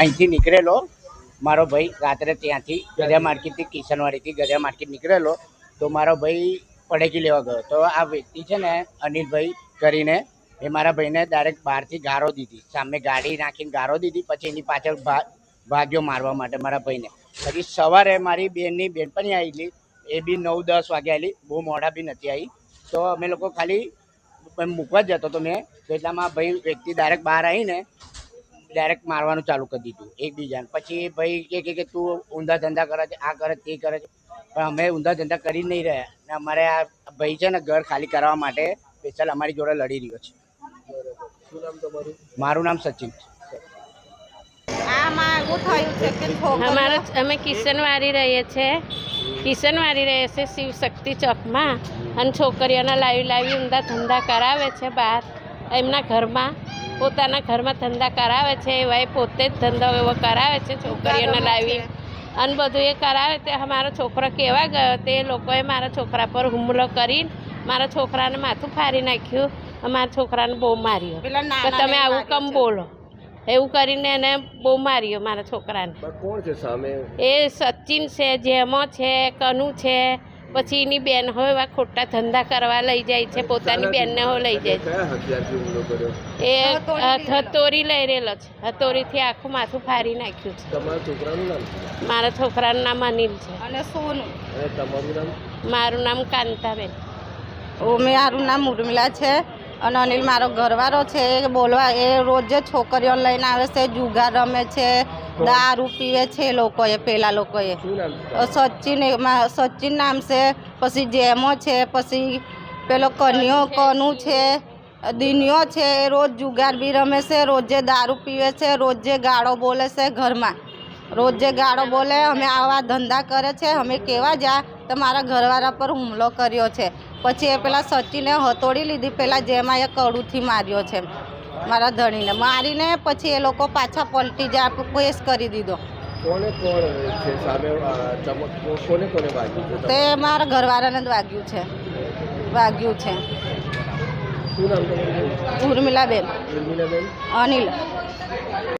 અહીંથી નીકળેલો મારો ભાઈ રાત્રે ત્યાંથી ગધ્યા માર્કેટથી કિશનવાડીથી ગધ્યા માર્કેટ નીકળેલો તો મારો ભાઈ પડેકી લેવા ગયો તો આ વ્યક્તિ છે ને અનિલભાઈ કરીને એ મારા ભાઈને ડાયરેક્ટ બહારથી ગારો દીધી, સામે ગાડી નાખીને ગારો દીધી. પછી એની પાછળ ભાગ્યો મારવા માટે મારા ભાઈને. પછી સવારે મારી બેનની બેનપણી આવેલી, એ બી 9-10 વાગે આવેલી, બહુ મોડા બી નથી આવી. તો અમે લોકો ખાલી મૂકવા જ જતો તો મેં, તો એટલામાં ભાઈ વ્યક્તિ ડાયરેક્ટ બહાર આવીને ડાયરેક્ટ મારવાનું ચાલુ કરી દીધું એકબીજાને. પછી ભાઈ કે તું ઊંધા ધંધા કરે છે, આ કરે તે કરે છે, પણ અમે ઊંધા ધંધા કરી નહીં રહ્યા. ને અમારે આ ભાઈ છે ને ઘર ખાલી કરવા માટે સ્પેશિયલ અમારી જોડે લડી રહ્યો છે. શું નામ તમારું? મારું નામ સચિન. અમે કિશનવાડી રહીએ છીએ શિવ શક્તિ ચોકમાં, અને છોકરીઓને લાવી ઊંધા ધંધા કરાવે છે બહાર એમના ઘરમાં, પોતાના ઘરમાં ધંધા કરાવે છે. એવા પોતે જ ધંધો એવો કરાવે છે છોકરીઓને લાવી, અને બધું એ કરાવે. તે મારો છોકરો કહેવા ગયો તે લોકોએ મારા છોકરા પર હુમલો કરીને મારા છોકરાને માથું ફાડી નાખ્યું, મારા છોકરાને બહુ માર્યો કે તમે આવું કેમ બોલો, એવું કરીને એને બહુ માર્યો મારા છોકરાને. કોણ છે સામે? એ સચિન છે, જેમો છે, કનુ છે, પછી એની બેન હોય એવા ખોટા ધંધા કરવા લઈ જાય છે, પોતાની બેનને હો લઈ જાય છે. એ હથોરી લઈ રહેલો છે, હથોરીથી આખું માથું ફાડી નાખ્યું છે. તમારા છોકરાનું નામ? મારા છોકરાનું નામ અનિલ છે. અને સોનું. અને તમારું નામ? મારું નામ કાંતાબેન. મારું નામ ઉર્મિલા છે અને અનિલ મારો ઘરવાળો છે. એ બોલવા એ રોજ છોકરીઓ લઈને આવે છે, જુગાર રમે છે, દારૂ પીવે છે. એ લોકોએ પેલા લોકોએ સચિન નામ છે, પછી જેમો છે, પછી પેલો કનુ છે, દિનિયો છે. એ રોજ જુગાર બી રમે છે, રોજે દારૂ પીવે છે, રોજે ગાળો બોલે છે ઘરમાં, રોજે ગાળો બોલે. અમે આવા ધંધા કરે છે, અમે કેવા જા તો મારા ઘરવાળા પર હુમલો કર્યો છે. પછી એ પેલા સચિને હથોડી લીધી, પેલા જેમાં એ કડુથી માર્યો છે મારા ધણીને, મારીને પછી એ લોકો પાછા પલટી જાય કેસ કરી દીધો. કોને છે સામે? કોને વાગ્યું? તે મારા ઘરવાળાને જ વાગ્યું છે. શું નામ તમારું? ઉર્મિલાબેન. ઉર્મિલાબેન. અનિલ.